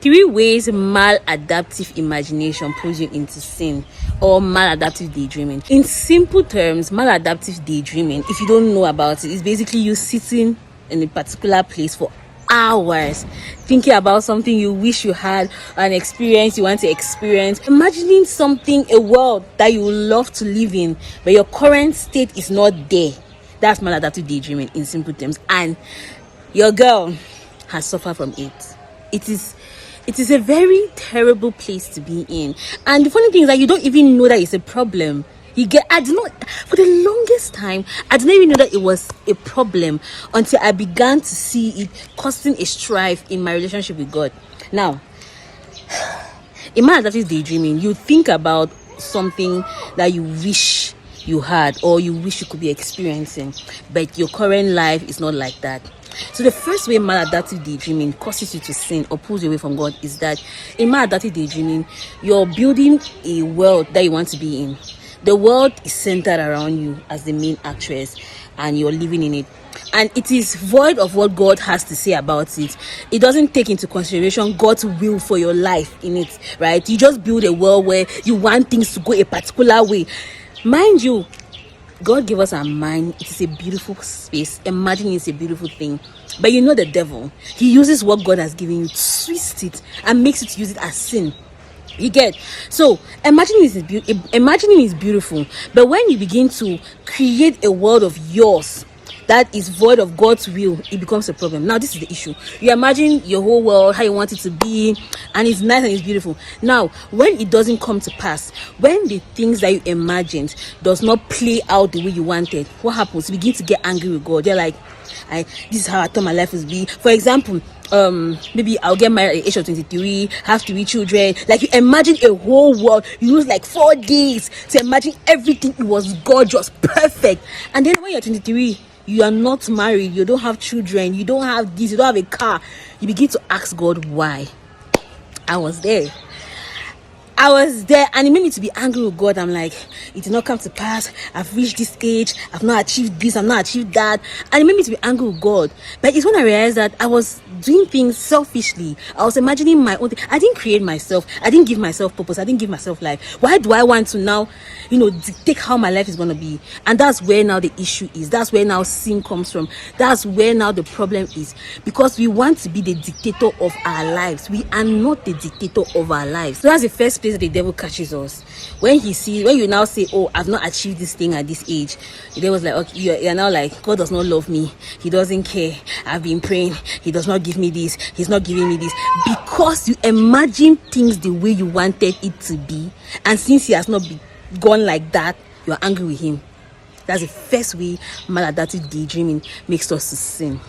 3 ways maladaptive imagination pulls you into sin, or maladaptive daydreaming. In simple terms, maladaptive daydreaming, if you don't know about it, is basically you sitting in a particular place for hours thinking about something you wish you had, an experience you want to experience, imagining something, a world that you would love to live in, but your current state is not there. That's maladaptive daydreaming in simple terms, and your girl has suffered from it. It is a very terrible place to be in, and the funny thing is that you don't even know that it's a problem. I did not, for the longest time, I didn't even know that it was a problem until I began to see it causing a strife in my relationship with God. Now, in maladaptive daydreaming, you think about something that you wish you had or you wish you could be experiencing, but your current life is not like that. So the first way maladaptive daydreaming causes you to sin or pulls you away from God is that in maladaptive daydreaming, you're building a world that you want to be in. The world is centered around you as the main actress, and you're living in it. And it is void of what God has to say about it. It doesn't take into consideration God's will for your life in it, right? You just build a world where you want things to go a particular way. Mind you, God gave us our mind. It is a beautiful space. Imagining is a beautiful thing. But you know the devil, he uses what God has given you to twist it and makes it use it as sin. You get? So imagining is beautiful, but when you begin to create a world of yours that is void of God's will, it becomes a problem. Now this is the issue. You imagine your whole world how you want it to be, and it's nice and it's beautiful. Now when it doesn't come to pass, when the things that you imagined does not play out the way you wanted, what happens? You begin to get angry with God. You're like, this is how I thought my life would be. For example, maybe I'll get married at the age of 23, have 3 children. Like, you imagine a whole world. You use like 4 days to imagine everything. It was gorgeous, perfect. And then when you're 23, you are not married, you don't have children, you don't have this, you don't have a car. You begin to ask God why. I was there, and it made me to be angry with God. I'm like, it did not come to pass. I've reached this age, I've not achieved this, I've not achieved that, and it made me to be angry with God. But it's when I realized that I was doing things selfishly. I was imagining my own thing. I didn't create myself. I didn't give myself purpose. I didn't give myself life. Why do I want to now, dictate how my life is going to be? And that's where now the issue is. That's where now sin comes from. That's where now the problem is. Because we want to be the dictator of our lives. We are not the dictator of our lives. So that's the first place the devil catches us. When you now say, oh, I've not achieved this thing at this age, the devil's like, okay, you're now like, God does not love me. He doesn't care. I've been praying. He does not give me this. He's not giving me this. Because you imagine things the way you wanted it to be, and since he has not gone like that, you're angry with him. That's the first way maladaptive daydreaming makes us to sin.